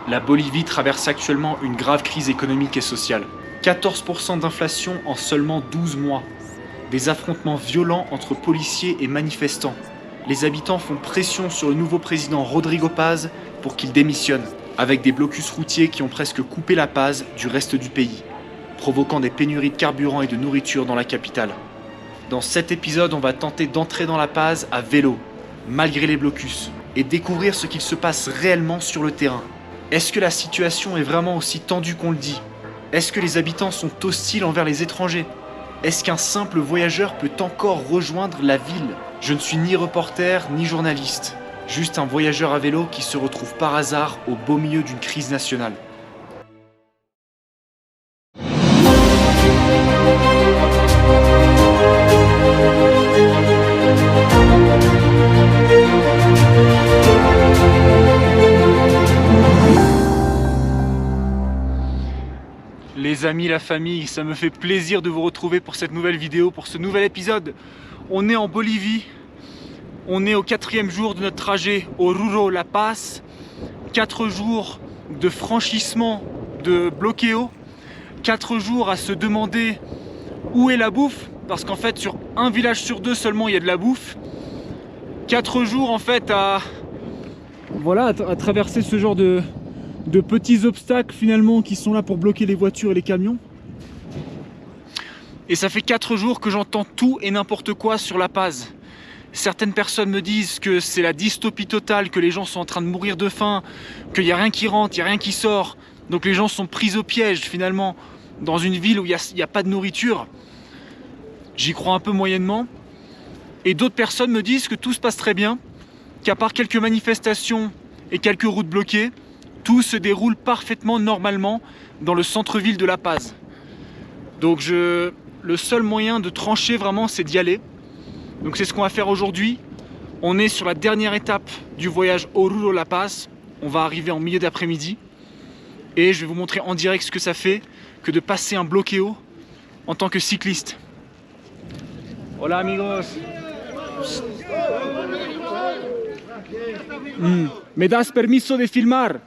La Bolivie traverse actuellement une grave crise économique et sociale. 14% d'inflation en seulement 12 mois. Des affrontements violents entre policiers et manifestants. Les habitants font pression sur le nouveau président Rodrigo Paz pour qu'il démissionne, avec des blocus routiers qui ont presque coupé La Paz du reste du pays, provoquant des pénuries de carburant et de nourriture dans la capitale. Dans cet épisode, on va tenter d'entrer dans La Paz à vélo, malgré les blocus, et découvrir ce qu'il se passe réellement sur le terrain. Est-ce que la situation est vraiment aussi tendue qu'on le dit? Est-ce que les habitants sont hostiles envers les étrangers? Est-ce qu'un simple voyageur peut encore rejoindre la ville? Je ne suis ni reporter ni journaliste, juste un voyageur à vélo qui se retrouve par hasard au beau milieu d'une crise nationale. Les amis, la famille, ça me fait plaisir de vous retrouver pour cette nouvelle vidéo, pour ce nouvel épisode. On est en Bolivie, on est au 4e jour de notre trajet Oruro-La Paz. 4 jours de franchissement de bloqueo, 4 jours à se demander où est la bouffe, parce qu'en fait sur un village sur 2 seulement il y a de la bouffe. 4 jours en fait à traverser ce genre de petits obstacles finalement qui sont là pour bloquer les voitures et les camions. Et ça fait 4 jours que j'entends tout et n'importe quoi sur La Paz. Certaines personnes me disent que c'est la dystopie totale, que les gens sont en train de mourir de faim, qu'il n'y a rien qui rentre, il n'y a rien qui sort. Donc les gens sont pris au piège finalement dans une ville où il n'y a pas de nourriture. J'y crois un peu moyennement. Et d'autres personnes me disent que tout se passe très bien, qu'à part quelques manifestations et quelques routes bloquées, tout se déroule parfaitement normalement dans le centre-ville de La Paz. Donc le seul moyen de trancher vraiment, c'est d'y aller. Donc c'est ce qu'on va faire aujourd'hui. On est sur la dernière étape du voyage Oruro-La Paz. On va arriver en milieu d'après-midi. Et je vais vous montrer en direct ce que ça fait que de passer un bloqueo en tant que cycliste. Hola amigos. ¿Me das permiso de filmar?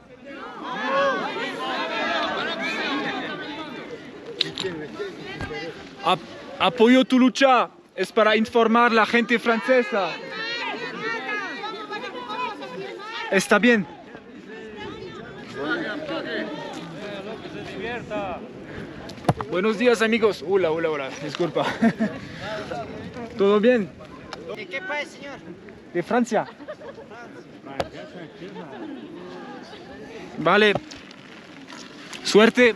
Apoyo tu lucha. Es para informar la gente francesa. Está bien. Buenos días amigos. Hola, hola, hola. Disculpa. ¿Todo bien? ¿De qué país, señor? De Francia. Vale. Suerte.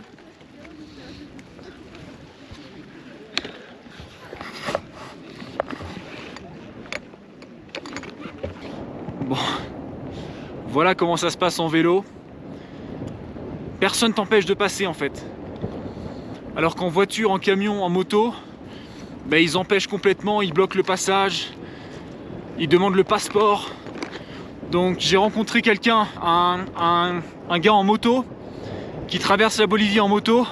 Bon, voilà comment ça se passe en vélo. Personne t'empêche de passer en fait. Alors qu'en voiture, en camion, en moto, ils empêchent complètement, ils bloquent le passage, ils demandent le passeport. Donc j'ai rencontré quelqu'un, un gars en moto, qui traverse la Bolivie en moto.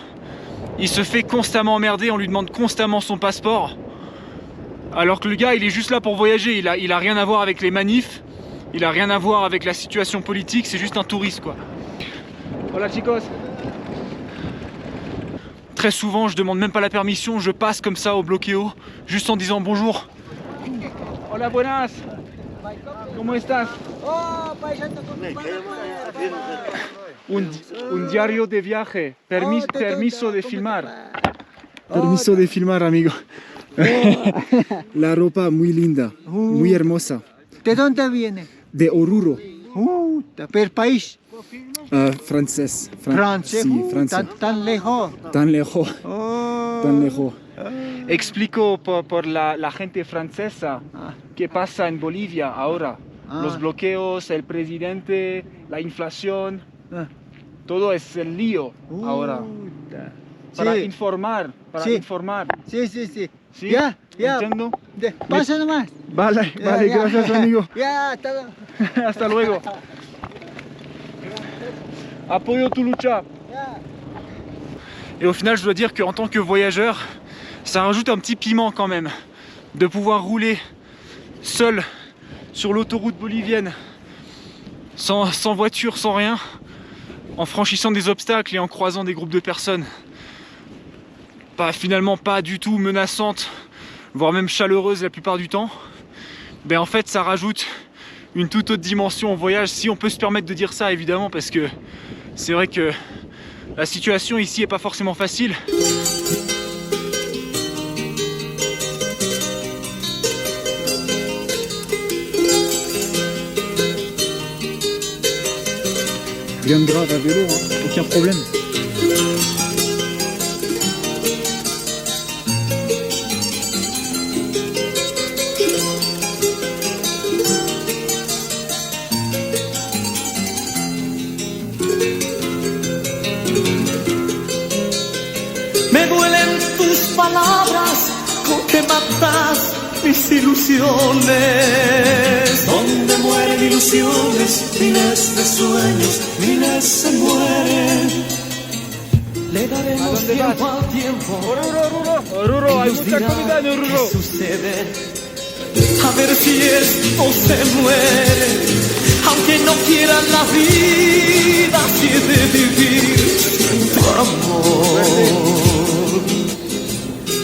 Il se fait constamment emmerder, on lui demande constamment son passeport. Alors que le gars, il est juste là pour voyager, il a rien à voir avec les manifs. Il a rien à voir avec la situation politique, c'est juste un touriste quoi. Hola chicos. Très souvent je demande même pas la permission, je passe comme ça au bloqueo, juste en disant bonjour. Hola buenas. ¿Cómo estás? Oh, paisano, Un diario de viaje. Permiso de filmar. Permiso de filmar, amigo. La ropa muy linda, muy hermosa. ¿De dónde viene? De Oruro. ¿Per país? Francés. Francia. Sí, Francia. Tan lejos. Tan lejos. Oh. Tan lejos. Explico por la gente francesa qué pasa en Bolivia ahora. Los bloqueos, el presidente, la inflación. Todo es el lío ahora. Para Sí. informar. Sí. Informar. Sí, sí, sí. ¿Sí? Ya. ¿Entiendo? Pasa nomás. Vale, Ya, vale, ya. gracias amigo. Ya, hasta luego. Hasta luego. Apoyo tu lucha. Ya. Et au final, je dois dire qu'en tant que voyageur, ça rajoute un petit piment quand même. De pouvoir rouler seul sur l'autoroute bolivienne, sans voiture, sans rien. en franchissant des obstacles et en croisant des groupes de personnes finalement pas du tout menaçantes, voire même chaleureuses la plupart du temps, ben en fait ça rajoute une toute autre dimension au voyage, si on peut se permettre de dire ça évidemment, parce que c'est vrai que la situation ici est pas forcément facile. Rien de grave à vélo, hein, aucun problème. Me duelen tus palabras con que matas mis ilusiones. Donde mueren ilusiones, miles de sueños, miles se mueren. Le daremos tiempo al tiempo. Oruro, hay Ellos mucha dirán comida en Oruro. qué sucede. A ver si esto se muere. Aunque no quieran la vida, si he de vivir sin tu amor.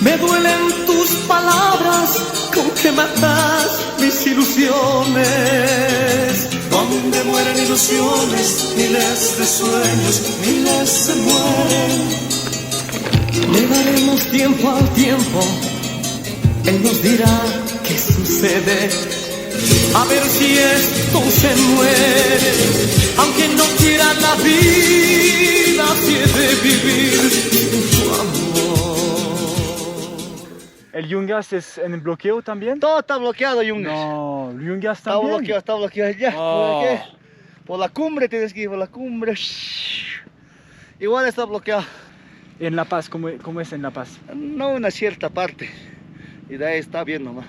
Me duelen tus palabras con que matas mis ilusiones. Donde mueren ilusiones, miles de sueños, miles se mueren. Le daremos tiempo al tiempo, él nos dirá qué sucede. A ver si esto se muere, aunque no quiera la vida, si he de vivir sin tu amor. ¿El Yungas es en bloqueo también? Todo está bloqueado, Yungas. No, el Yungas Está también. bloqueado, está bloqueado. Ya, Oh. ¿por qué? Por la cumbre tienes que ir, por la cumbre. Igual está bloqueado. En La Paz, ¿cómo es en La Paz? No una cierta parte. Y de ahí está bien nomás.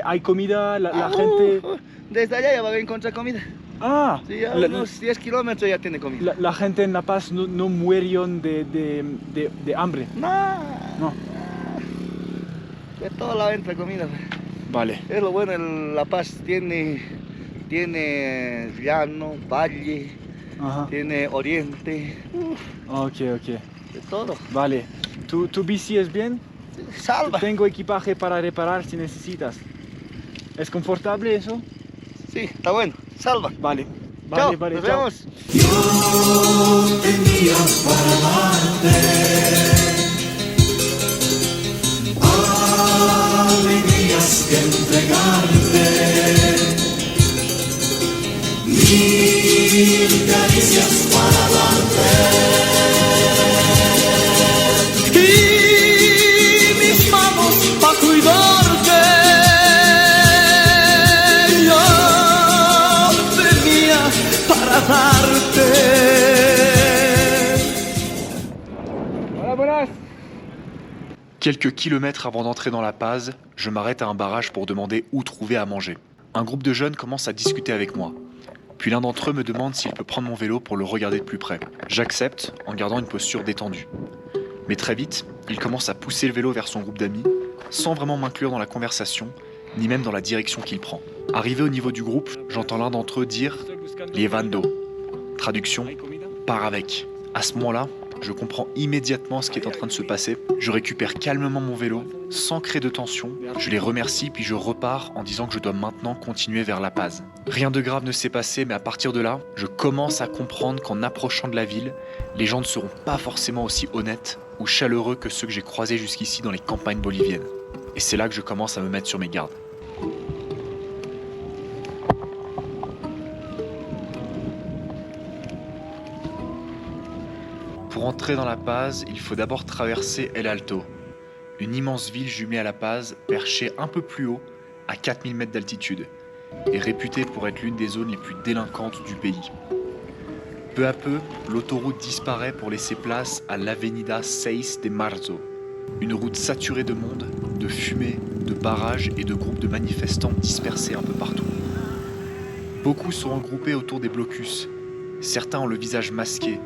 ¿Hay comida? La gente... Desde allá ya va a encontrar comida. Ah, Sí, ya la, unos 10 kilómetros ya tiene comida. la gente en La Paz no murieron de hambre. No, No. de todo lado entra comida. Vale. Es lo bueno, La Paz tiene llano, valle, Ajá. tiene oriente, Ok. de todo. Vale. ¿Tu bici es bien? Salva. Tengo equipaje para reparar si necesitas. ¿Es confortable eso? Sí, está bueno. Salva. Vale. Chao, Vale, nos chao. vemos. Yo tenía para darte alegrías que entregarte, mil caricias para darte y mis manos para cuidarte. Yo tenía para darte. Hola, buenas. Quelques kilomètres avant d'entrer dans La Paz, je m'arrête à un barrage pour demander où trouver à manger. Un groupe de jeunes commence à discuter avec moi. Puis l'un d'entre eux me demande s'il peut prendre mon vélo pour le regarder de plus près. J'accepte en gardant une posture détendue. Mais très vite, il commence à pousser le vélo vers son groupe d'amis, sans vraiment m'inclure dans la conversation, ni même dans la direction qu'il prend. Arrivé au niveau du groupe, j'entends l'un d'entre eux dire « Llevando ». Traduction « Pars avec ». À ce moment-là, je comprends immédiatement ce qui est en train de se passer. Je récupère calmement mon vélo, sans créer de tension. Je les remercie, puis je repars en disant que je dois maintenant continuer vers La Paz. Rien de grave ne s'est passé, mais à partir de là, je commence à comprendre qu'en approchant de la ville, les gens ne seront pas forcément aussi honnêtes ou chaleureux que ceux que j'ai croisés jusqu'ici dans les campagnes boliviennes. Et c'est là que je commence à me mettre sur mes gardes. Pour entrer dans La Paz, il faut d'abord traverser El Alto, une immense ville jumelée à La Paz, perchée un peu plus haut, à 4000 mètres d'altitude, et réputée pour être l'une des zones les plus délinquantes du pays. Peu à peu, l'autoroute disparaît pour laisser place à l'Avenida 6 de Marzo, une route saturée de monde, de fumée, de barrages et de groupes de manifestants dispersés un peu partout. Beaucoup sont regroupés autour des blocus, certains ont le visage masqué.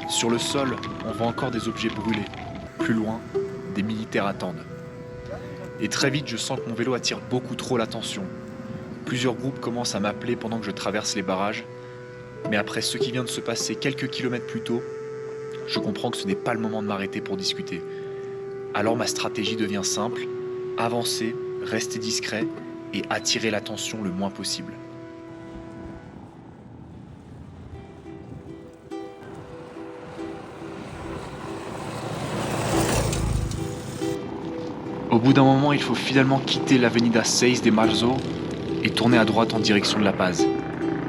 Sur le sol, on voit encore des objets brûlés. Plus loin, des militaires attendent. Et très vite, je sens que mon vélo attire beaucoup trop l'attention. Plusieurs groupes commencent à m'appeler pendant que je traverse les barrages. Mais après ce qui vient de se passer quelques kilomètres plus tôt, je comprends que ce n'est pas le moment de m'arrêter pour discuter. Alors ma stratégie devient simple, avancer, rester discret et attirer l'attention le moins possible. Au bout d'un moment, il faut finalement quitter l'avenida 6 de Marzo et tourner à droite en direction de La Paz.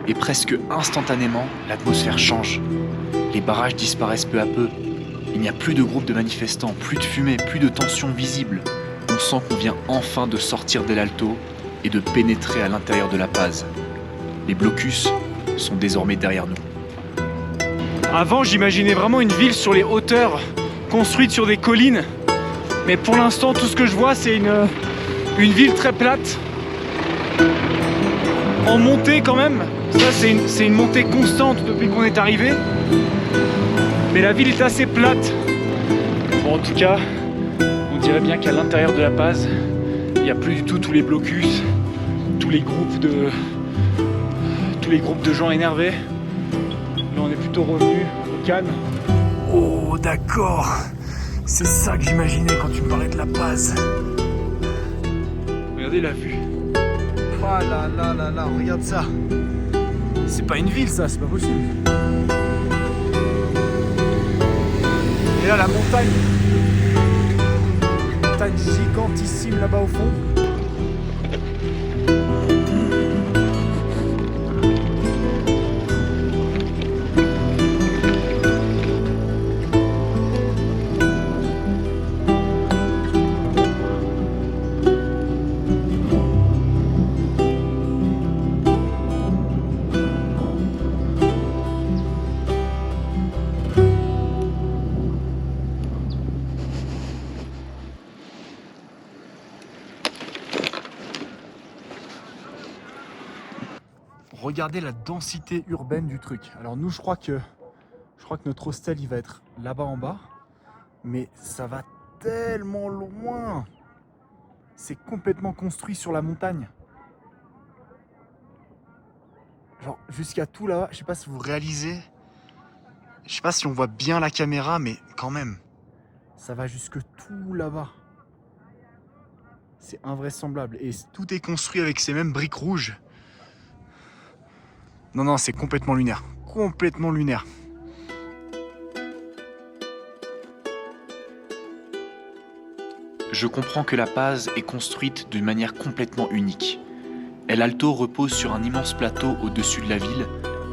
Et presque instantanément, l'atmosphère change. Les barrages disparaissent peu à peu. Il n'y a plus de groupes de manifestants, plus de fumée, plus de tension visible. On sent qu'on vient enfin de sortir d'El Alto et de pénétrer à l'intérieur de La Paz. Les blocus sont désormais derrière nous. Avant, j'imaginais vraiment une ville sur les hauteurs, construite sur des collines. Mais pour l'instant, tout ce que je vois, c'est une ville très plate. En montée quand même. Ça, c'est une montée constante depuis qu'on est arrivé. Mais la ville est assez plate. Bon, en tout cas, on dirait bien qu'à l'intérieur de La Paz, il n'y a plus du tout tous les blocus, tous les groupes de gens énervés. Là, on est plutôt revenu au calme. Oh, d'accord. C'est ça que j'imaginais quand tu me parlais de La Paz. Regardez la vue. Oh là là là là, regarde ça. C'est pas une ville, ça, c'est pas possible. Et là, la montagne. Une montagne gigantissime là-bas au fond. Regardez la densité urbaine du truc. Alors nous, je crois que notre hostel, il va être là-bas en bas. Mais ça va tellement loin. C'est complètement construit sur la montagne. Genre jusqu'à tout là-bas. Je sais pas si vous réalisez. Je sais pas si on voit bien la caméra, mais quand même. Ça va jusque tout là-bas. C'est invraisemblable. Et tout est construit avec ces mêmes briques rouges. Non, non, c'est complètement lunaire. Complètement lunaire. Je comprends que La Paz est construite d'une manière complètement unique. El Alto repose sur un immense plateau au-dessus de la ville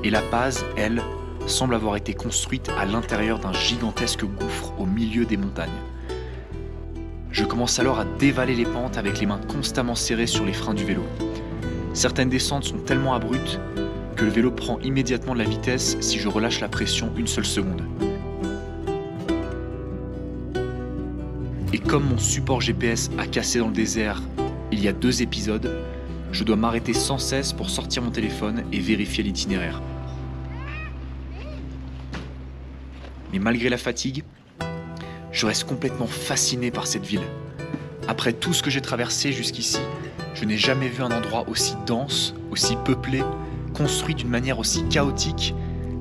et La Paz, elle, semble avoir été construite à l'intérieur d'un gigantesque gouffre au milieu des montagnes. Je commence alors à dévaler les pentes avec les mains constamment serrées sur les freins du vélo. Certaines descentes sont tellement abruptes que le vélo prend immédiatement de la vitesse si je relâche la pression une seule seconde. Et comme mon support GPS a cassé dans le désert il y a 2 épisodes, je dois m'arrêter sans cesse pour sortir mon téléphone et vérifier l'itinéraire. Mais malgré la fatigue, je reste complètement fasciné par cette ville. Après tout ce que j'ai traversé jusqu'ici, je n'ai jamais vu un endroit aussi dense, aussi peuplé, construit d'une manière aussi chaotique.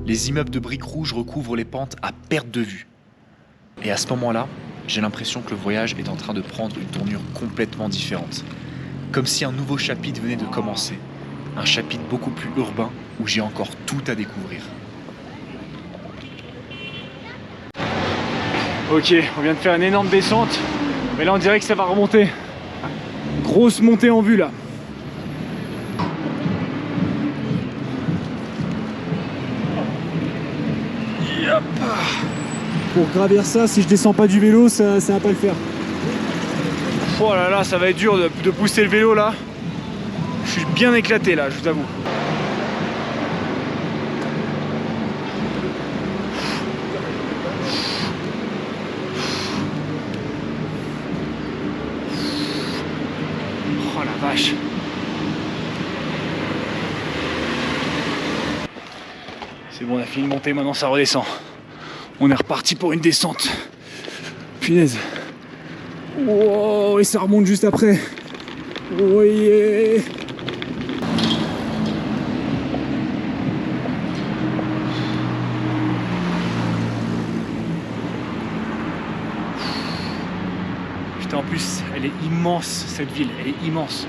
Les immeubles de briques rouges recouvrent les pentes à perte de vue. Et à ce moment-là, j'ai l'impression que le voyage est en train de prendre une tournure complètement différente. Comme si un nouveau chapitre venait de commencer. Un chapitre beaucoup plus urbain où j'ai encore tout à découvrir. Ok, on vient de faire une énorme descente. Mais là, on dirait que ça va remonter. Grosse montée en vue, là. Yep. Pour gravir ça, si je descends pas du vélo, ça va pas le faire. Oh là là, ça va être dur de pousser le vélo là. Je suis bien éclaté là, je vous avoue. Oh la vache. C'est bon, on a fini de monter, maintenant ça redescend. On est reparti pour une descente. Punaise. Wow, et ça remonte juste après. Oh yeah. Putain, en plus, elle est immense, cette ville, elle est immense.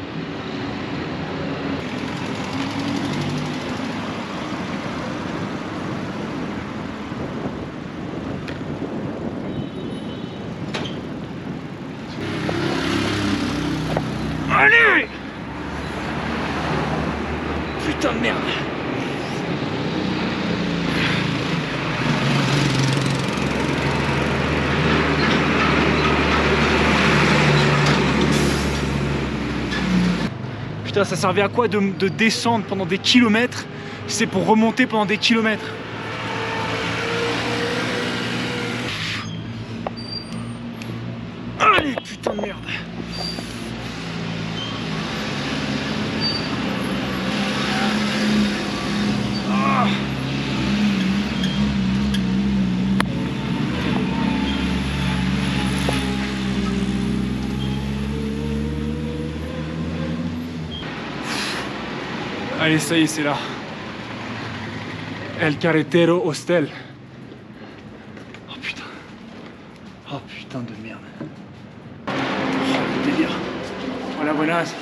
Allez! Putain de merde! Putain, ça servait à quoi de descendre pendant des kilomètres? C'est pour remonter pendant des kilomètres. Allez, putain de merde! Allez, ça y est, c'est là. El Carretero Hostel. Oh putain. Oh putain de merde. Oh, le délire. Hola, buenas.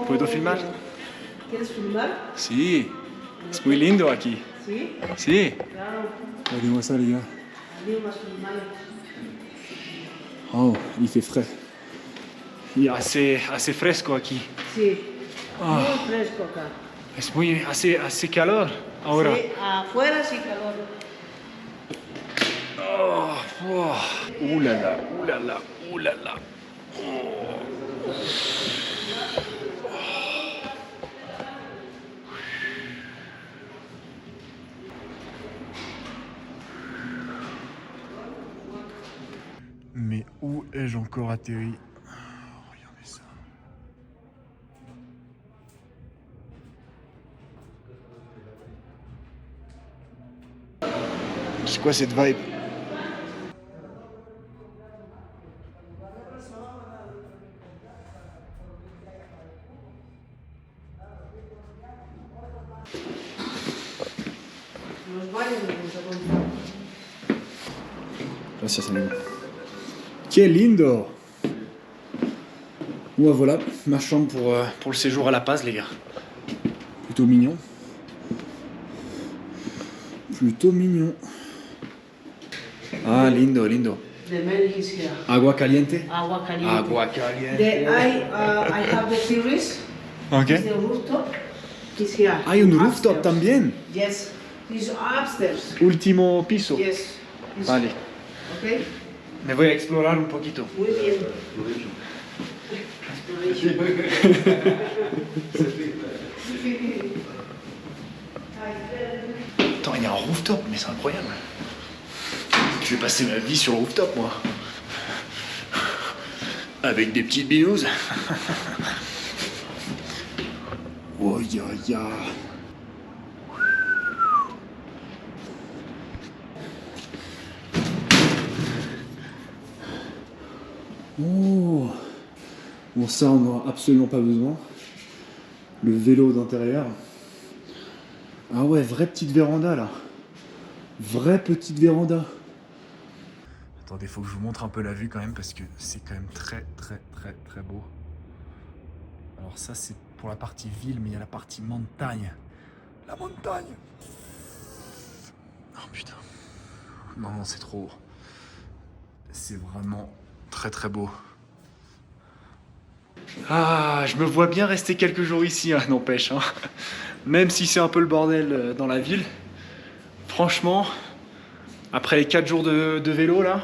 ¿Puedo filmar? ¿Quieres filmar? Sí. Es muy lindo aquí. Sí, Sí. claro. Regardez-moi ça, les gars. Allez, on va filmar. Oh, il fait frais. Il est assez fresco aquí. Sí, Ah. muy fresco acá. Es muy, hace calor ahora. Sí, afuera sí calor. Oh, oh. Ouh là là, ouh là là, ouh là là. Mais où ai-je encore atterri? Regardez ça. C'est quoi cette vibe? Los baños de Monteconcho. Gracias, amigo. Qué lindo! Ouais, voilà, ma chambre pour le séjour à La Paz, les gars. Plutôt mignon. Plutôt mignon. Ah, lindo, lindo. The men is here. Agua caliente? Agua caliente. Agua caliente. I have the terrace. Ok. It's the rooftop. Is here. Hay un rooftop Upstairs. también. Yes. It's upstairs. Último piso. Yes. It's- Vale. Okay. Me voy a explorar un poquito. Muy bien. Attends, il y a un rooftop, mais c'est incroyable. Je vais passer ma vie sur le rooftop, moi. Avec des petites binous. Oh, ya. Oh. Bon, ça, on n'aura absolument pas besoin. Le vélo d'intérieur. Ah ouais, vraie petite véranda là. Vraie petite véranda. Attendez, faut que je vous montre un peu la vue quand même parce que c'est quand même très beau. Alors ça c'est pour la partie ville, mais il y a la partie montagne. La montagne. Oh putain. Non, c'est trop haut. C'est vraiment très beau. Ah, je me vois bien rester quelques jours ici, hein, n'empêche. Hein. Même si c'est un peu le bordel dans la ville. Franchement, après les 4 jours de vélo, là,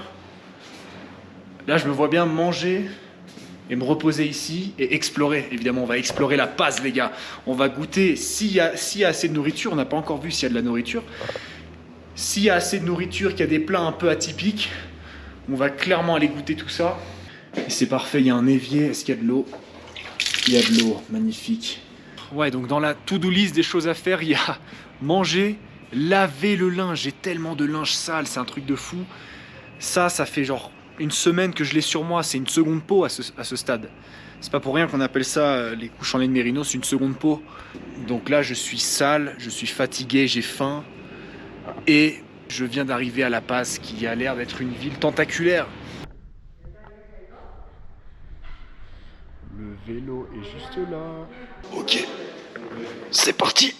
je me vois bien manger et me reposer ici et explorer. Évidemment, on va explorer La Paz, les gars. On va goûter s'il y a assez de nourriture. On n'a pas encore vu s'il y a de la nourriture. S'il y a assez de nourriture, qu'il y a des plats un peu atypiques, on va clairement aller goûter tout ça. Et c'est parfait, il y a un évier. Est-ce qu'il y a de l'eau? Il y a de l'eau, magnifique. Ouais, donc dans la to-do list des choses à faire, il y a manger, laver le linge. J'ai tellement de linge sale, c'est un truc de fou. Ça fait genre une semaine que je l'ai sur moi. C'est une seconde peau à ce stade. C'est pas pour rien qu'on appelle ça les couches en laine mérinos, une seconde peau. Donc là, je suis sale, je suis fatigué, j'ai faim. Et Je viens d'arriver à La Paz, qui a l'air d'être une ville tentaculaire. Le vélo est juste là. Ok, c'est parti.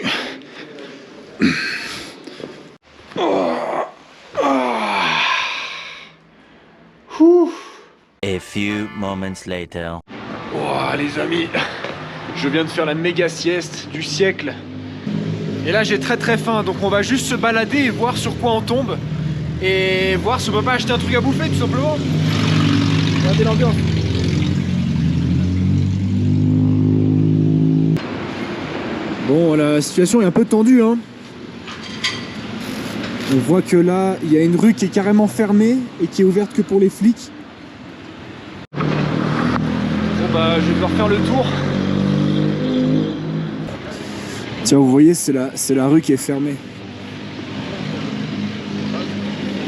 A few moments later. Oh les amis, je viens de faire la méga sieste du siècle. Et là j'ai très faim, donc on va juste se balader et voir sur quoi on tombe. Et voir si on peut pas acheter un truc à bouffer tout simplement. Regardez l'ambiance. Bon, la situation est un peu tendue, hein. On voit que là, il y a une rue qui est carrément fermée et qui est ouverte que pour les flics. Bon bah, je vais devoir faire le tour. Tiens, vous voyez, c'est la rue qui est fermée.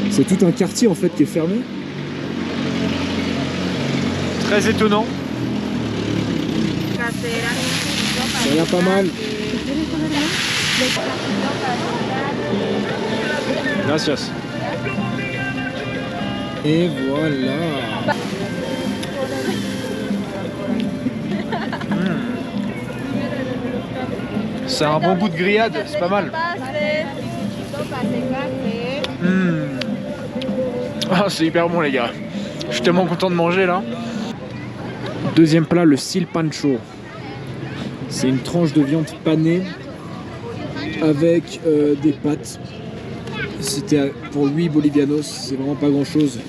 C'est tout un quartier en fait qui est fermé. Très étonnant. Ça a l'air pas mal. Gracias. Et voilà. C'est un bon goût de grillade, c'est pas mal. Ah, c'est hyper bon les gars. Je suis tellement content de manger là. Deuxième plat, le silpancho. C'est une tranche de viande panée avec des pâtes. C'était pour 8 bolivianos, c'est vraiment pas grand chose.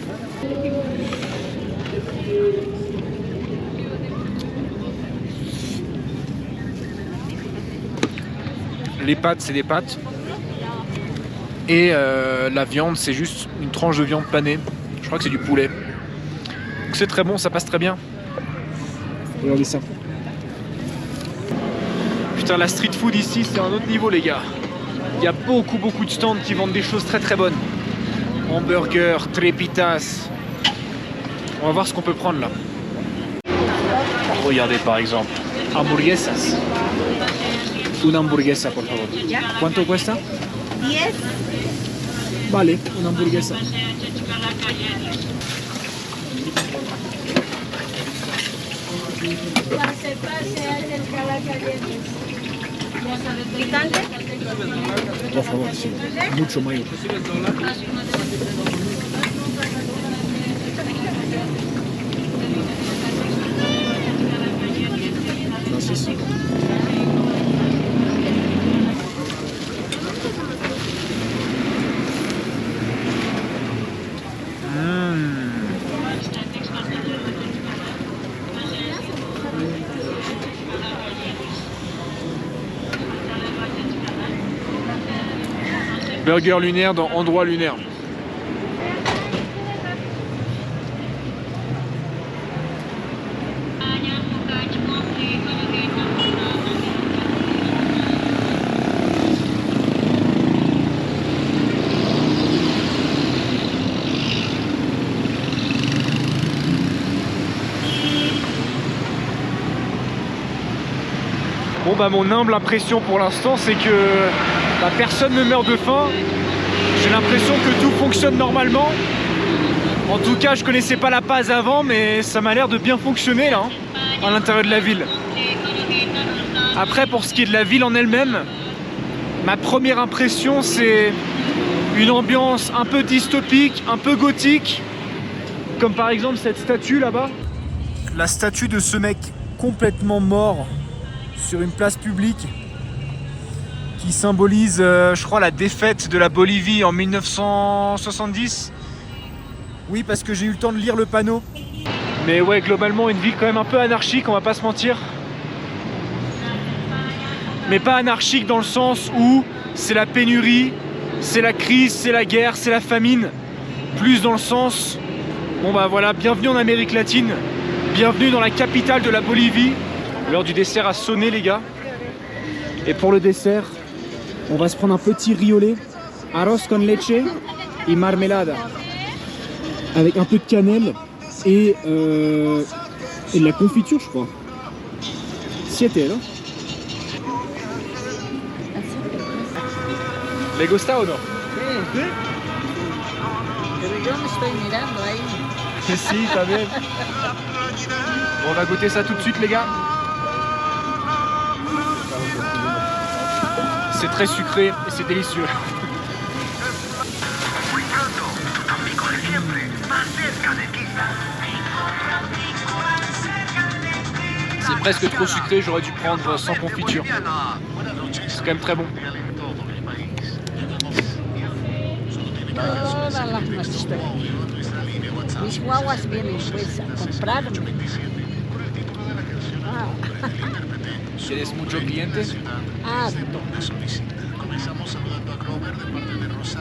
Les pâtes, c'est des pâtes. Et la viande, c'est juste une tranche de viande panée. Je crois que c'est du poulet. Donc c'est très bon, ça passe très bien. Regardez ça. Putain, la street food ici, c'est un autre niveau les gars. Il y a beaucoup de stands qui vendent des choses très bonnes. Hamburger, trepitas. On va voir ce qu'on peut prendre là. Regardez par exemple, hamburguesas. Una hamburguesa, por favor. ¿Cuánto cuesta? 10. Vale, una hamburguesa. ¿Picante? Por favor, sí. Mucho mayo. Gracias. Burger lunaire dans endroit lunaire. Bon bah mon humble impression pour l'instant c'est que bah, personne ne meurt de faim. J'ai l'impression que tout fonctionne normalement. En tout cas je connaissais pas La Paz avant mais ça m'a l'air de bien fonctionner là, hein, à l'intérieur de la ville. Après pour ce qui est de la ville en elle-même, ma première impression c'est une ambiance un peu dystopique, un peu gothique. Comme par exemple cette statue là-bas. La statue de ce mec complètement mort sur une place publique qui symbolise, je crois, la défaite de la Bolivie en 1970. Oui, parce que j'ai eu le temps de lire le panneau. Mais ouais, globalement, une ville quand même un peu anarchique, on va pas se mentir. Mais pas anarchique dans le sens où c'est la pénurie, c'est la crise, c'est la guerre, c'est la famine. Plus dans le sens, bon bah voilà, bienvenue en Amérique latine, bienvenue dans la capitale de la Bolivie. L'heure du dessert a sonné les gars. Et pour le dessert, on va se prendre un petit riolet, arroz con leche et marmelada. Avec un peu de cannelle et de la confiture je crois. Siete, non? ¿Le gusta o no? Pero yo me estoy mirando ahí. Si, también. Bon, on va goûter ça tout de suite, les gars. C'est très sucré et c'est délicieux. C'est presque trop sucré, j'aurais dû prendre sans confiture. C'est quand même très bon. Todas las noches. Mis guaguas vienen pues a comprarme. ¿Tienes muchos clientes? Harto.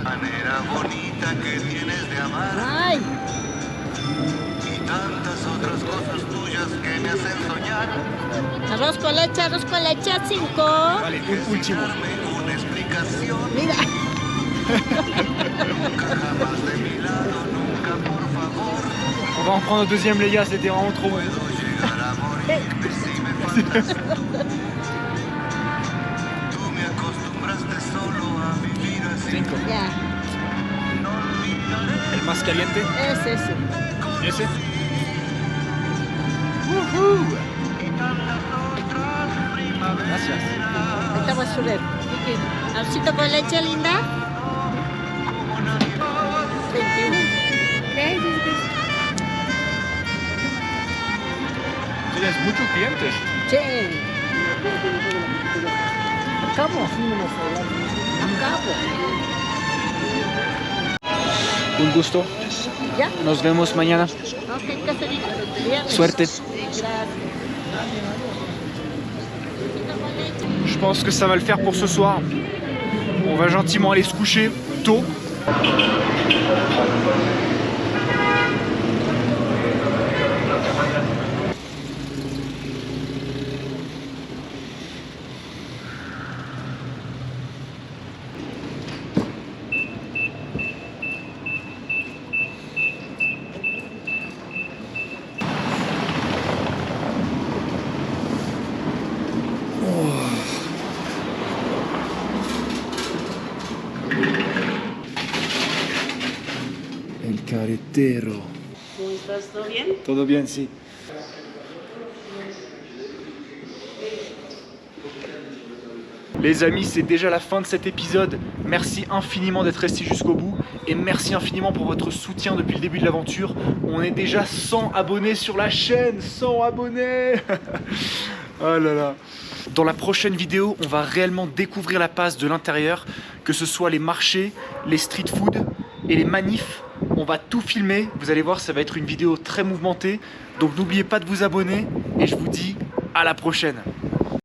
Manera bonita que tienes de amar Ay, y tantas otras cosas tuyas que me hacen soñar. arroz con leche a 5. Vale, un último. Una explicación Mira, nunca jamás de mi lado, nunca por favor. On va en prendre un deuxième, les gars, c'était vraiment trop bon. Puedo llegar a morirme si me faltas tú. Tú me acostumbraste solo a vivir así. 5. ya, El más caliente. es ese. Ese. Gracias. Ahorita voy a subir. Arrocito con leche, linda. 21. Tienes muchos clientes. Sí. Acabo. Acabo. Un gusto. ¿Ya? Nos vemos mañana. Ok, caserita. Viernes. Suerte. Gracias. Je pense que ça va le faire pour ce soir. On va gentiment aller se coucher tôt. El carretero. ¿Cómo estás? ¿Todo bien? Todo bien, sí. Les amis, c'est déjà la fin de cet épisode. Merci infiniment d'être restés jusqu'au bout et merci infiniment pour votre soutien depuis le début de l'aventure. On est déjà 100 abonnés sur la chaîne, 100 abonnés. Oh là là. Dans la prochaine vidéo, on va réellement découvrir la Paz de l'intérieur, que ce soit les marchés, les street food et les manifs. On va tout filmer, vous allez voir, ça va être une vidéo très mouvementée. Donc n'oubliez pas de vous abonner et je vous dis à la prochaine.